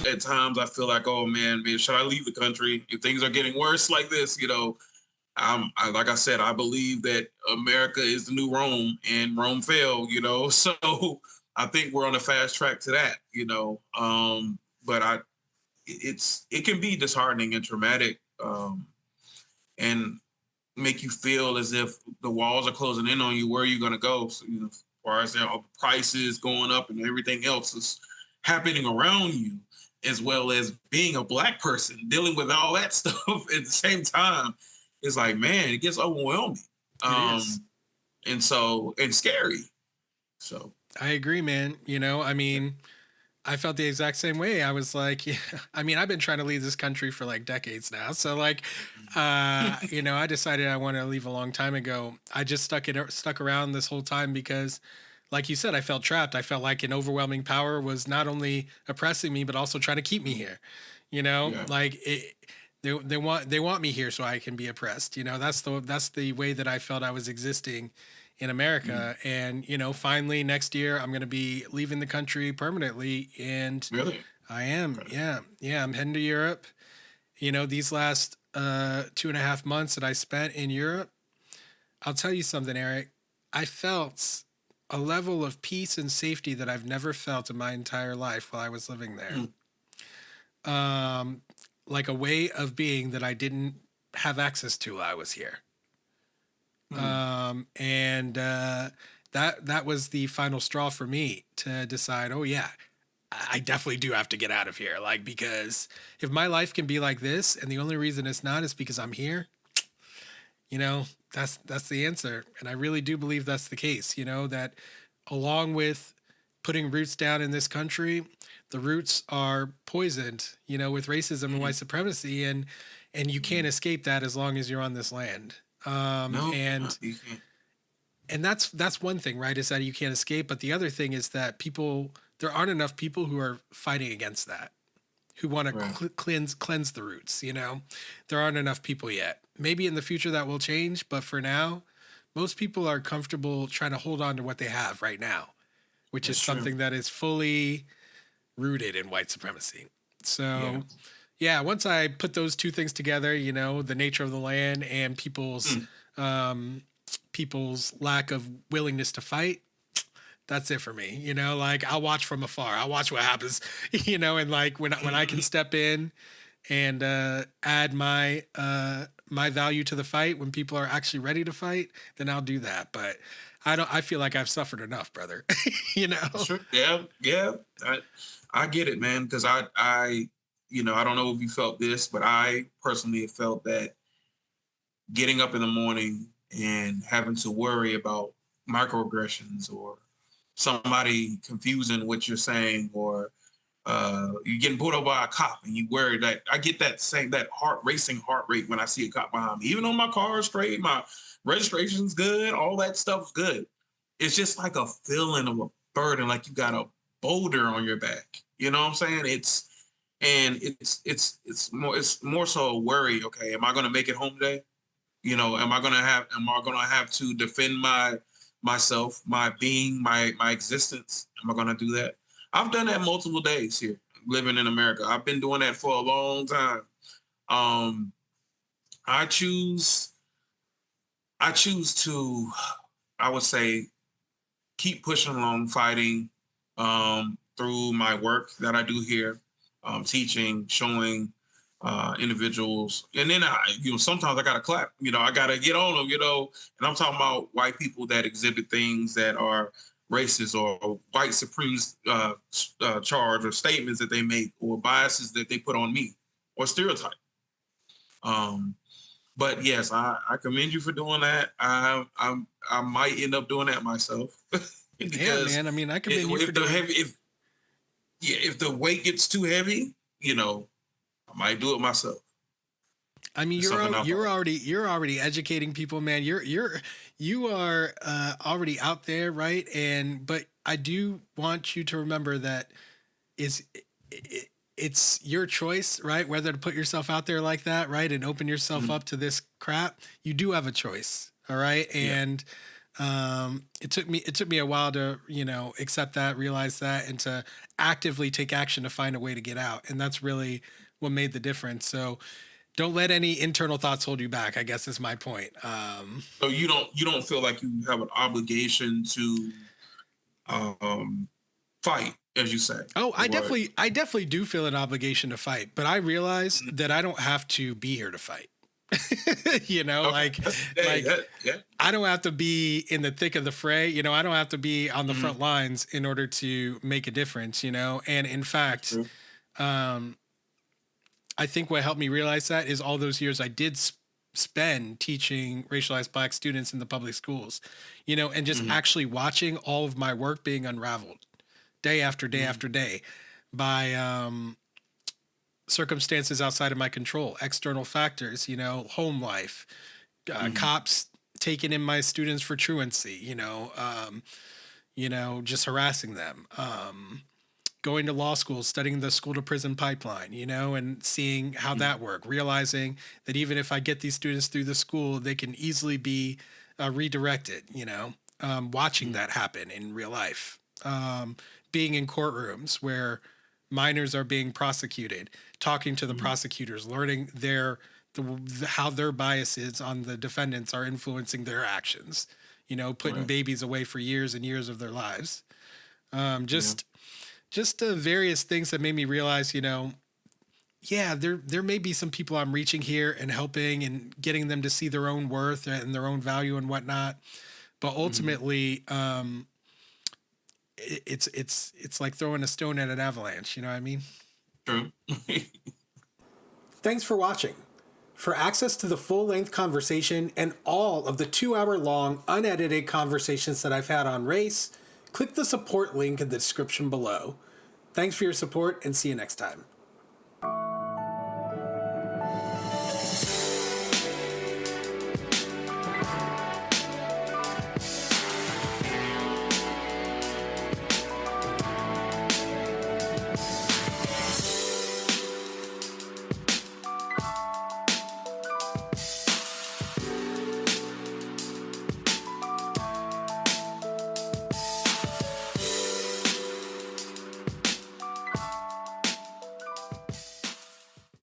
At times I feel like, oh man, should I leave the country if things are getting worse like this? Like I said, I believe that America is the new Rome, and Rome fell. So I think we're on a fast track to that. But it can be disheartening and traumatic, and make you feel as if the walls are closing in on you. Where are you going to go? So, as far as the prices going up and everything else is happening around you, as well as being a black person dealing with all that stuff at the same time, it's like, man, it gets overwhelming. It is. And scary. So I agree, man. I mean, I felt the exact same way. I was like, yeah, I mean, I've been trying to leave this country for like decades now. So like, I decided I want to leave a long time ago. I just stuck around this whole time because, like you said, I felt trapped. I felt like an overwhelming power was not only oppressing me, but also trying to keep me here. yeah. Like they want me here so I can be oppressed. That's the way that I felt I was existing in America. And finally next year I'm going to be leaving the country permanently, and Really? I am. Yeah, I'm heading to Europe. These last 2.5 months that I spent in Europe, I'll tell you something, Eric. I felt a level of peace and safety that I've never felt in my entire life while I was living there. Mm. Um, like a way of being that I didn't have access to while I was here. Mm. And that was the final straw for me to decide, oh yeah, I definitely do have to get out of here. Like, because if my life can be like this and the only reason it's not is because I'm here, that's the answer. And I really do believe that's the case, that along with putting roots down in this country, the roots are poisoned, with racism and white supremacy, and you can't escape that as long as you're on this land. No, And you can't. that's one thing, right? Is that you can't escape. But the other thing is that there aren't enough people who are fighting against that, who want to Right. cleanse the roots. There aren't enough people yet. Maybe in the future that will change, but for now, most people are comfortable trying to hold on to what they have right now, which is That's true. something that is fully rooted in white supremacy. Yeah. So, yeah, once I put those two things together, the nature of the land and Mm. people's lack of willingness to fight, that's it for me. Like I'll watch from afar. I'll watch what happens. And like when I can step in and add my value to the fight when people are actually ready to fight, then I'll do that. But I feel like I've suffered enough, brother. you know. Sure. Yeah. Yeah. I get it, man. Because I don't know if you felt this, but I personally have felt that getting up in the morning and having to worry about microaggressions or somebody confusing what you're saying, or you getting pulled over by a cop and you worry that I get that heart rate when I see a cop behind me. Even though my car is straight, my registration's good, all that stuff's good. It's just like a feeling of a burden, like you got a boulder on your back. You know what I'm saying? It's more so a worry. Okay, am I gonna make it home today? Am I gonna have to defend myself, my being, my existence? Am I gonna do that? I've done that multiple days here living in America. I've been doing that for a long time. Um, I choose I choose to, I would say, keep pushing along, fighting through my work that I do here, teaching, showing individuals, and then sometimes I gotta clap. I gotta get on them. And I'm talking about white people that exhibit things that are racist or white supremacist charge or statements that they make or biases that they put on me or stereotype. Um, but yes, I commend you for doing that. I might end up doing that myself Yeah, because man. I mean, I commend you for if the doing. heavy if the weight gets too heavy, I might do it myself. I mean, It's something I thought. you're already educating people, man. You are already out there, right? But I do want you to remember that is it's your choice, right? Whether to put yourself out there like that, right, and open yourself Mhm. up to this crap. You do have a choice, all right, Yeah. and It took me a while to, accept that, realize that, and to actively take action to find a way to get out. And that's really what made the difference. So don't let any internal thoughts hold you back, I guess is my point. So you don't feel like you have an obligation to fight, as you say. Oh, I definitely do feel an obligation to fight, but I realize that I don't have to be here to fight. Okay. Yeah. I don't have to be in the thick of the fray. I don't have to be on the front lines in order to make a difference, and in fact, um, I think what helped me realize that is all those years I did spend teaching racialized Black students in the public schools, and just actually watching all of my work being unraveled day after day after day by circumstances outside of my control, external factors, home life, cops taking in my students for truancy, just harassing them, going to law school, studying the school to prison pipeline, and seeing how that worked, realizing that even if I get these students through the school, they can easily be redirected, watching that happen in real life, being in courtrooms where minors are being prosecuted, talking to the prosecutors, learning how their biases on the defendants are influencing their actions, putting babies away for years and years of their lives. Just various things that made me realize, there may be some people I'm reaching here and helping and getting them to see their own worth and their own value and whatnot. But ultimately, it's like throwing a stone at an avalanche. You know what I mean? True. Thanks for watching. For access to the full-length conversation and all of the 2-hour-long unedited conversations that I've had on race, click the support link in the description below. Thanks for your support and see you next time.